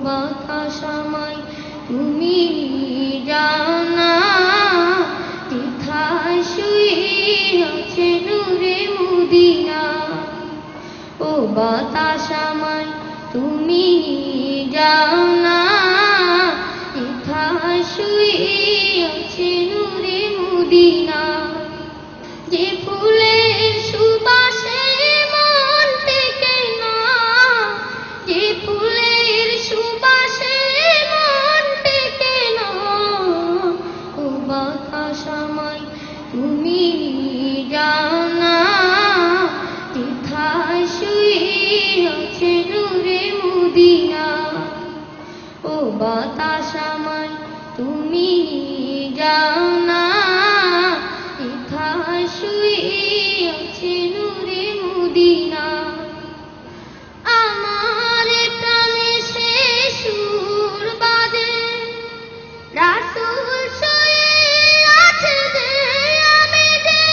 বাতাস আমায় তুমি যাও না, কোথায় শুয়ে আছে নূরে মদিনা। ও বাতাস আমায় তুমি যাও না, কোথায় শুয়ে আছে নূরে মদিনা। যে ফুলের সুবাসে মন টেকে না, যে ফুলের সুবাসে মন টেকে না। ও বাতাস আমায় তুমি যাও না, কোথায় শুয়ে আছে নূরে মদিনা। ও বাতাস আমায় তুমি যাও না, কোথায় শুয়ে আছে নূরে মদিনা। আমার প্রাণে সে সুর বাজে, রাসূল শুয়ে আছে যে আমি যে।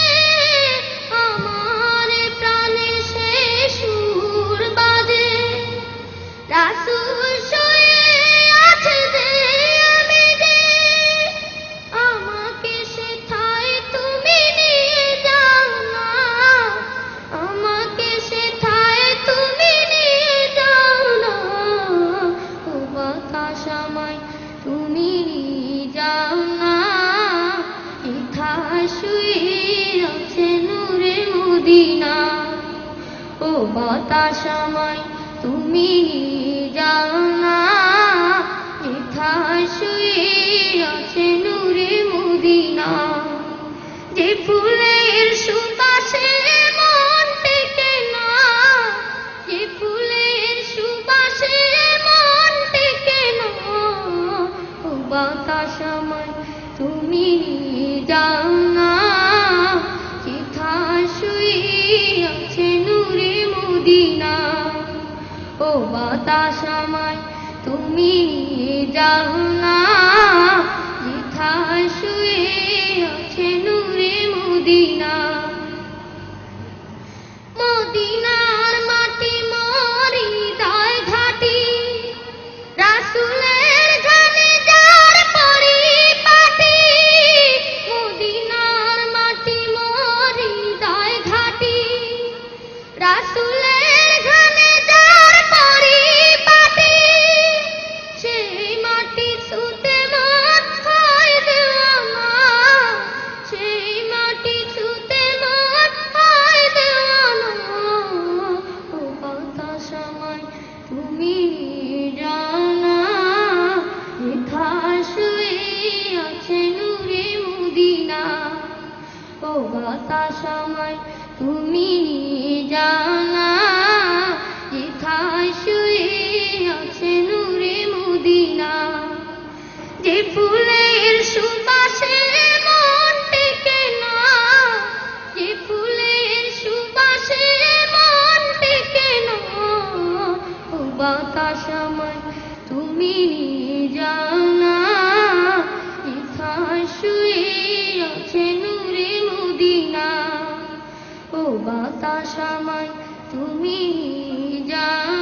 আমার প্রাণে সে সুর বাজে, রাসূল শুয়ে আছে যে আমি যে। আমাকে সেথায় তুমি নিয়ে যাও না, আমাকে সেথায় তুমি নিয়ে যাও না। ও বাতাস আমায় তুমি যাও না, কোথায় শুয়ে আছে নূরে মদিনা। ও বাতাস আমায় তুমি যাও না, কোথায় শুয়ে আছে নূরে মদিনা। যে ফুলের সুবাসে মন টেকে না, যে ফুলের সুবাসে মন টেকে না। ও বাতাস আমায় তুমি যাও না, কোথায় শুয়ে আছে নূরে মদিনা। ও বাতাস আমায় তুমি যাও না, কোথায় শুয়ে আছে নূরে মদিনা। মদিনার মাটি মোর হৃদয় ঘাটি, রাসূলের ঘানে যার পরিপাটি। মদিনার মাটি মোর হৃদয় ঘাটি, রাসূলের ঘানে যার পরিপাটি। সেই মাটি ছুঁতে মন হয় দেওয়ানা, সেই মাটি ছুঁতে মন হয় দেওয়ানা। ও বাতাস আমায় তুমি যাও না, কোথায় শুয়ে আছে নূরে মদিনা। ও বাতাস আমায় তুমি যাও না, কোথায় শুয়ে আছে নূরে মদিনা। যে ফুলের সুবাসে মন টেকে না, যে ফুলের সুবাসে মন টেকে না। ও বাতাস আমায় তুমি যাও না, কোথায় শুয়ে আছে নূরে মদিনা। ও বাতাস আমায় তুমি যাও